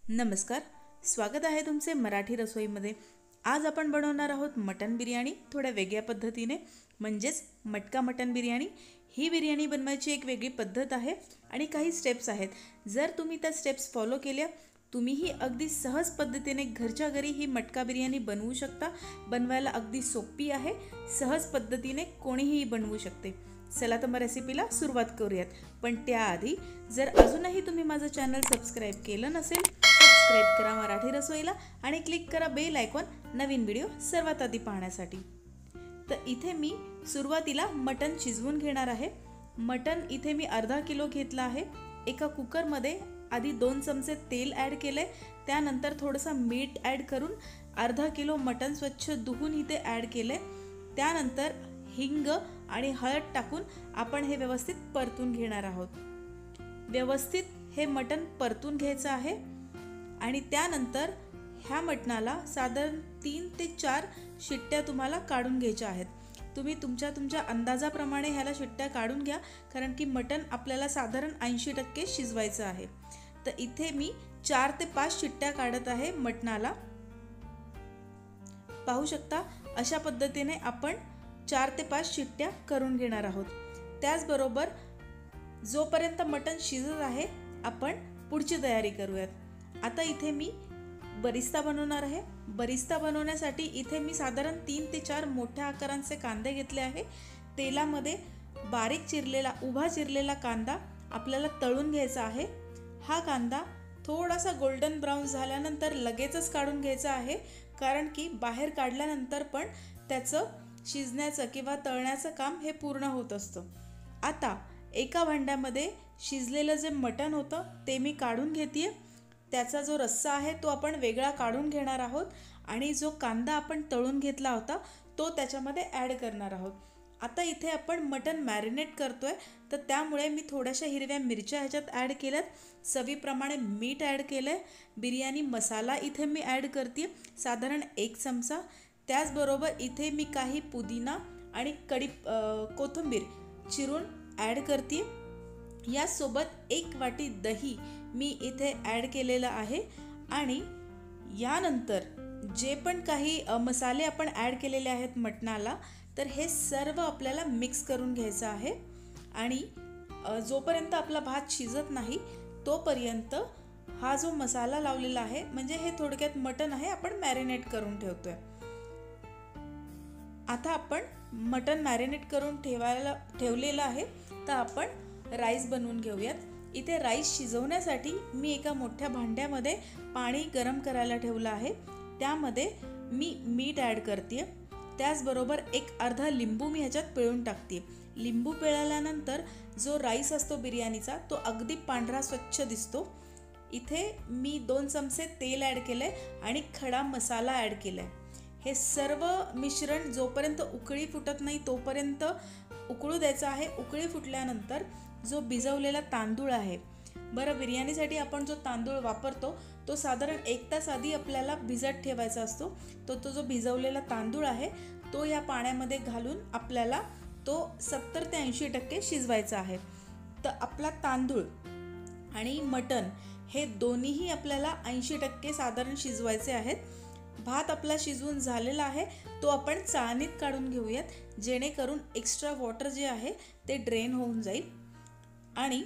नमस्कार, स्वागत आहे तुमचे मराठी रसोईमध्ये। आज आपण बनवणार आहोत मटन बिर्याणी थोड्या वेगळ्या पद्धतीने, म्हणजेच मटका मटन बिर्याणी। ही बिर्याणी बनवायची एक वेगळी पद्धत आहे आणि काही स्टेप्स आहेत। जर तुम्ही त्या स्टेप्स फॉलो केल्या, तुम्हीही अगदी सहज पद्धतीने घरच्या घरी ही मटका बिर्याणी बनवू शकता। बनवायला अगदी सोपी आहे, सहज पद्धतीने कोणीही बनवू शकते। चला तर मग रेसिपीला सुरुवात करूयात। पण त्याआधी जर अजूनही तुम्ही माझं चॅनल सबस्क्राइब केलं नसेल, सबस्क्राइब करा मराठी रसोईला आणि क्लिक करा बेल आयकॉन नवीन व्हिडिओ सर्वात आधी पाहण्यासाठी। तर इथे मी सुरुवातीला मटन शिजवून घेणार आहे। मटन इथे मी अर्धा किलो घेतला आहे। एका कुकरमध्ये आधी 2 चमचे तेल ॲड केले, त्यानंतर थोडंसं मीठ ॲड करून अर्धा किलो मटन स्वच्छ धुवून इथे ॲड केले। त्यानंतर हिंग आणि हळद टाकून आपण हे व्यवस्थित परतून घेणार आहोत। व्यवस्थित हे मटन परतून घ्यायचं आहे आणि त्यानंतर ह्या मटणाला साधारण 3 ते 4 शिट्ट्या तुम्हाला काढून घ्यायच्या आहेत। तुम्ही तुमच्या अंदाजाप्रमाणे ह्याला शिट्ट्या काढून घ्या, कारण की मटन आपल्याला साधारण 80% शिजवायचं आहे। तर इथे मी 4 ते 5 शिट्ट्या काढत आहे मटणाला। पाहू शकता अशा पद्धतीने आपण 4 ते 5 शिट्ट्या करून घेणार आहोत। त्याचबरोबर जोपर्यंत मटण शिजत आहे, आपण पुढची तयारी करूयात। आता इथे मी बरिस्ता बनवणार आहे। बरिस्ता बनवण्यासाठी इथे मी साधारण 3 ते 4 मोठ्या आकारांचे कांदे घेतले आहे। तेलामध्ये बारीक चिरलेला उभा चिरलेला कांदा आपल्याला तळून घ्यायचा आहे। हा कांदा थोडासा गोल्डन ब्राउन झाल्यानंतर लगेचच काढून घ्यायचा आहे, कारण की बाहेर काढल्यानंतर पण त्याचं शिजण्याचं किंवा तळण्याचं काम हे पूर्ण होत असतं। आता एका भांड्यामध्ये शिजलेलं जे मटण होतं ते मी काढून घेते। त्याचा जो रस्सा आहे तो आपण वेगळा काढून घेणार आहोत आणि जो कांदा आपण तळून घेतला होता तो त्याच्यामध्ये ॲड करणार आहोत। आता इथे आपण मटण मॅरिनेट करतोय, तर त्यामुळे मी थोड्याशा हिरव्या मिरच्या ह्याच्यात ॲड केल्यात, चवीप्रमाणे मीठ ॲड केलंय, बिर्याणी मसाला इथे मी ॲड करते साधारण 1 चमचा। त्याचबरोबर इथे मी काही पुदिना आणि कोथिंबीर चिरून ॲड करते। यासोबत 1 वाटी दही मी इथे ॲड केलेलं आहे आणि यानंतर जे पण काही मसाले आपण ॲड केलेले आहेत मटणाला, तर हे सर्व आपल्याला मिक्स करून घ्यायचं आहे। आणि जोपर्यंत आपला भात शिजत नाही तोपर्यंत हा जो मसाला लावलेला आहे, म्हणजे हे थोडक्यात मटण आहे, आपण मॅरिनेट करून ठेवतोय। आता आपण मटण मॅरिनेट करून ठेवलेलं आहे, तर आपण राईस बनवून घेऊयात। इथे राईस शिजवण्यासाठी मी एका मोठ्या भांड्यामध्ये पाणी गरम करायला ठेवलं आहे। त्यामध्ये मी मीठ ॲड करते। त्याचबरोबर एक अर्धा लिंबू मी ह्याच्यात पिळून टाकते। लिंबू पिळल्यानंतर जो राईस असतो बिर्याणीचा तो अगदी पांढरा स्वच्छ दिसतो। इथे मी 2 चमचे तेल ॲड केलंय आणि खडा मसाला ॲड केलाय। हे सर्व मिश्रण जोपर्यंत उकळी फुटत नाही तोपर्यंत उकळू द्यायचं आहे। उकळी फुटल्यानंतर जो भिजवलेला तांदूळ आहे, बरं बिर्याणीसाठी आपण जो तांदूळ वापरतो तो साधारण 1 तास आधी आपल्याला भिजत ठेवायचा असतो। तो जो भिजवलेला तांदूळ आहे तो या पाण्यामध्ये घालून आपल्याला तो 70 ते 80% शिजवायचा आहे। तर आपला तांदूळ आणि मटण हे दोन्हीही आपल्याला 80% साधारण शिजवायचे आहेत। भात आपला शिजवून झालेला आहे, तो आपण चाळणीत काढून घेऊयात, जेणेकरून एक्स्ट्रा वॉटर जे आहे ते ड्रेन होऊन जाईल। आणि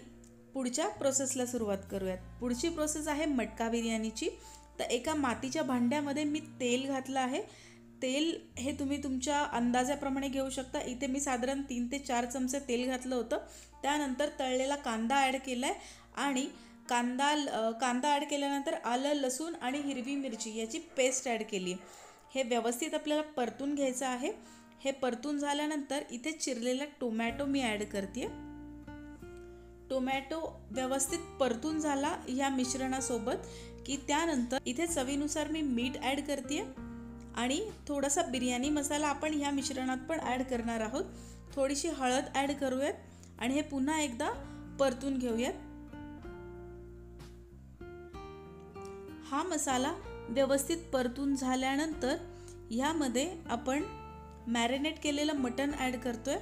पुढच्या प्रोसेसला सुरुवात करूयात। पुढची प्रोसेस आहे मटका बिर्याणीची। तर एका मातीच्या भांड्यामध्ये मी तेल घातलं आहे। तेल हे तुम्ही तुमच्या अंदाजाप्रमाणे घेऊ शकता। इथे मी साधारण 3 ते 4 चमचे तेल घातलं होतं। त्यानंतर तळलेला कांदा ॲड केलाय आणि कांदा ॲड केल्यानंतर आलं, लसूण आणि हिरवी मिरची याची पेस्ट ॲड केली। हे व्यवस्थित आपल्याला परतून घ्यायचं आहे। हे परतून झाल्यानंतर इथे चिरलेला टोमॅटो मी ॲड करते। टोमॅटो व्यवस्थित परतून झाला ह्या मिश्रणासोबत की त्यानंतर इथे चवीनुसार मी मीठ ॲड करते आणि थोडासा बिर्याणी मसाला आपण ह्या मिश्रणात पण ॲड करणार आहोत। थोडीशी हळद ॲड करूयात आणि हे पुन्हा एकदा परतून घेऊयात। हा मसाला व्यवस्थित परतून झाल्यानंतर ह्यामध्ये आपण मॅरिनेट केलेलं मटण ॲड करतोय।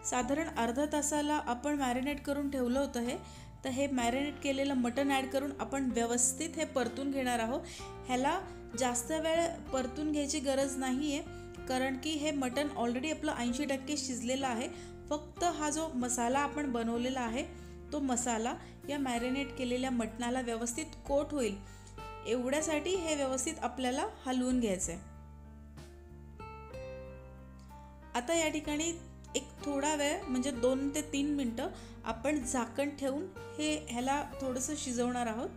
साधारण अर्धा तासाला आपण मॅरिनेट करून ठेवलं होतं हे, तर हे मॅरिनेट केलेलं मटण ॲड करून आपण व्यवस्थित हे परतून घेणार आहोत. ह्याला जास्त वेळ परतून घ्यायची गरज नाही आहे, कारण की हे मटण ऑलरेडी आपलं 80% शिजलेलं आहे. फक्त हा जो मसाला आपण बनवलेला आहे तो मसाला या मॅरिनेट केलेल्या मटणाला व्यवस्थित कोट होईल एवढ्यासाठी हे व्यवस्थित आपल्याला हलवून घ्यायचं आहे. आता या ठिकाणी एक थोडा वेळ म्हणजे 2 ते 3 मिनटं आपण झाकण ठेवून ह्याला थोडंसं शिजवणार आहोत.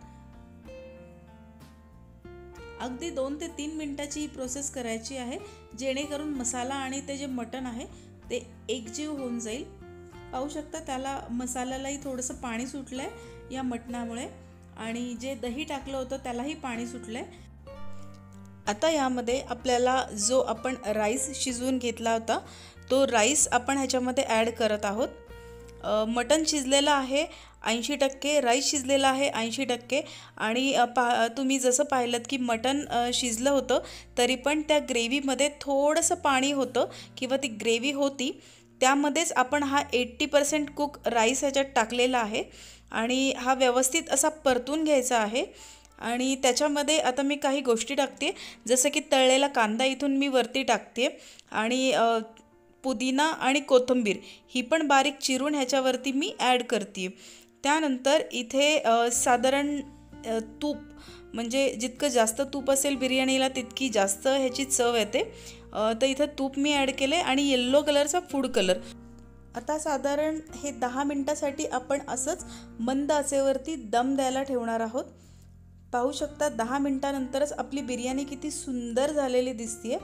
अगदी 2 ते 3 मिनटाची ही प्रोसेस करायची आहे, जेणेकरून मसाला आणि ते जे मटण आहे ते एकजीव होऊन जाईल. पाहू शकता त्याला मसाल्यालाही थोडंसं पाणी सुटलं आहे या मटणामुळे, आणि जे दही टाकलं होतं त्यालाही पाणी सुटलं आहे. आता यामध्ये आपल्याला जो आपण राईस शिजवून घेतला होता तो राईस आपण ह्याच्यामध्ये ॲड करत आहोत. मटण शिजलेलं आहे 80%, राईस शिजलेला आहे 80%. आणि तुम्ही जसं पाहिलं की मटण शिजलं होतं तरी पण त्या ग्रेव्हीमध्ये थोडंसं पाणी होतं किंवा ती ग्रेव्ही होती, त्यामध्येच आपण हा 80% कुक राईस ह्याच्यात टाकलेला आहे आणि हा व्यवस्थित असा परतून घ्यायचा आहे. आणि त्याच्यामध्ये आता मी काही गोष्टी टाकते, जसं की तळलेला कांदा इथून मी वरती टाकते आणि पुदिना आणि कोथिंबीर ही पण बारीक चिरून ह्याच्यावरती मी ॲड करते. त्यानंतर इथे साधारण तूप, म्हणजे जितकं जास्त तूप असेल बिर्याणीला तितकी जास्त ह्याची चव येते, तर इथं तूप मी ॲड केलं आहे आणि येल्लो कलरचा फूड कलर. आता साधारण हे 10 मिनटासाठी आपण असंच मंद आचेवरती दम द्यायला ठेवणार आहोत. पाहू शकता 10 मिनटानंतरच आपली बिर्याणी किती सुंदर झालेली दिसते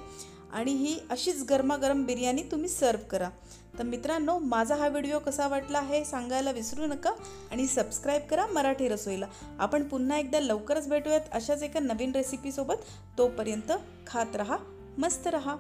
आणि ही अशीच गरमागरम बिर्याणी तुम्ही सर्व करा. तर मित्रांनो, माझा हा व्हिडिओ कसा वाटला हे सांगायला विसरू नका आणि सबस्क्राईब करा मराठी रसोईला. आपण पुन्हा एकदा लवकरच भेटूयात अशाच एका नवीन रेसिपीसोबत. तोपर्यंत खात रहा, मस्त रहा.